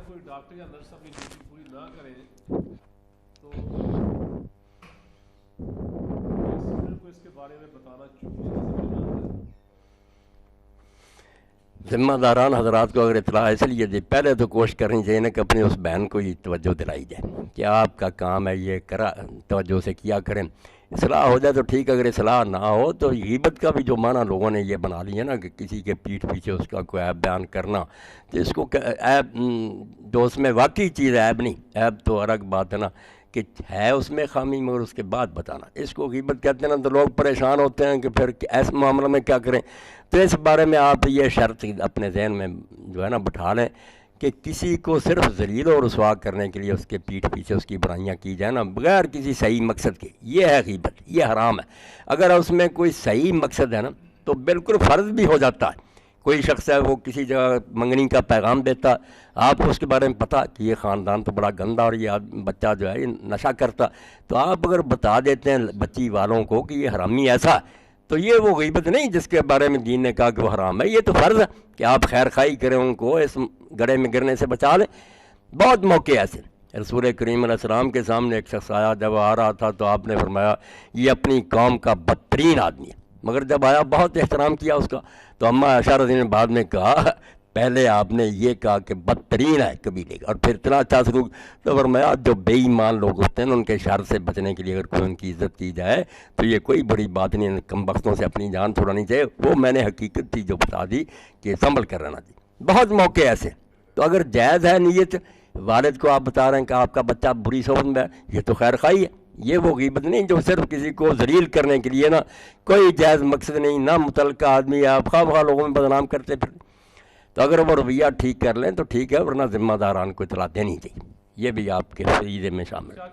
کوئی ڈاکٹر یا نرس اپنی ڈیوٹی پوری نہ کریں تو اسٹوڈنٹ کو اس کے بارے میں بتانا چاہیے. ذمہ داران حضرات کو اگر اطلاع اس لیے دی، پہلے تو کوشش کرنی چاہیے نا کہ اپنی اس بہن کو یہ توجہ دلائی جائے کہ آپ کا کام ہے یہ کرا، توجہ سے کیا کریں. اصلاح ہو جائے تو ٹھیک، اگر اصلاح نہ ہو تو غیبت کا بھی جو معنی لوگوں نے یہ بنا لیا نا کہ کسی کے پیٹھ پیچھے اس کا کوئی عیب بیان کرنا، تو اس کو عیب جو اس میں واقعی چیز عیب نہیں، عیب تو الگ بات ہے نا کہ ہے اس میں خامی مگر اس کے بعد بتانا، اس کو غیبت کہتے ہیں نا. تو لوگ پریشان ہوتے ہیں کہ پھر ایسے معاملے میں کیا کریں. تو اس بارے میں آپ یہ شرط اپنے ذہن میں جو ہے نا بٹھا لیں کہ کسی کو صرف ذلیل و رسوا کرنے کے لیے اس کے پیٹھ پیچھے اس کی برائیاں کی جائیں نا بغیر کسی صحیح مقصد کے، یہ ہے غیبت، یہ حرام ہے. اگر اس میں کوئی صحیح مقصد ہے نا تو بالکل فرض بھی ہو جاتا ہے. کوئی شخص ہے وہ کسی جگہ منگنی کا پیغام دیتا، آپ کو اس کے بارے میں پتہ کہ یہ خاندان تو بڑا گندا اور یہ بچہ جو ہے یہ نشہ کرتا، تو آپ اگر بتا دیتے ہیں بچی والوں کو کہ یہ حرامی ایسا ہے، تو یہ وہ غیبت نہیں جس کے بارے میں دین نے کہا کہ وہ حرام ہے. یہ تو فرض ہے کہ آپ خیر خواہی کریں، ان کو اس گڑھے میں گرنے سے بچا لیں. بہت موقع ایسے رسول کریم علیہ السلام کے سامنے ایک شخص آیا، جب آ رہا تھا تو آپ نے فرمایا یہ اپنی قوم کا بدترین آدمی ہے، مگر جب آیا بہت احترام کیا اس کا. تو اماں عائشہ رضی اللہ عنہا نے بعد میں کہا پہلے آپ نے یہ کہا کہ بدترین ہے قبیلے کا اور پھر اتنا اچھا سلوک. تو فرمایا جو بے ایمان لوگ ہوتے ہیں ان کے شر سے بچنے کے لیے اگر کوئی ان کی عزت کی جائے تو یہ کوئی بڑی بات نہیں، کم بختوں سے اپنی جان چھڑانی چاہیے. وہ میں نے حقیقت تھی جو بتا دی کہ سنبھل کر رہنا چاہیے. بہت موقع ایسے. تو اگر جائز ہے نیت، والد کو آپ بتا رہے ہیں کہ آپ کا بچہ بری صحبت میں ہے، یہ تو خیر خواہی ہے، یہ وہ غیبت نہیں جو صرف کسی کو ذلیل کرنے کے لیے نا کوئی جائز مقصد نہیں، نہ متعلقہ آدمی آپ خواہ خواہ لوگوں میں بدنام کرتے پھر. تو اگر وہ رویہ ٹھیک کر لیں تو ٹھیک ہے، ورنہ ذمہ داران کو اطلاع دینی چاہیے. یہ بھی آپ کے فریضے میں شامل ہے.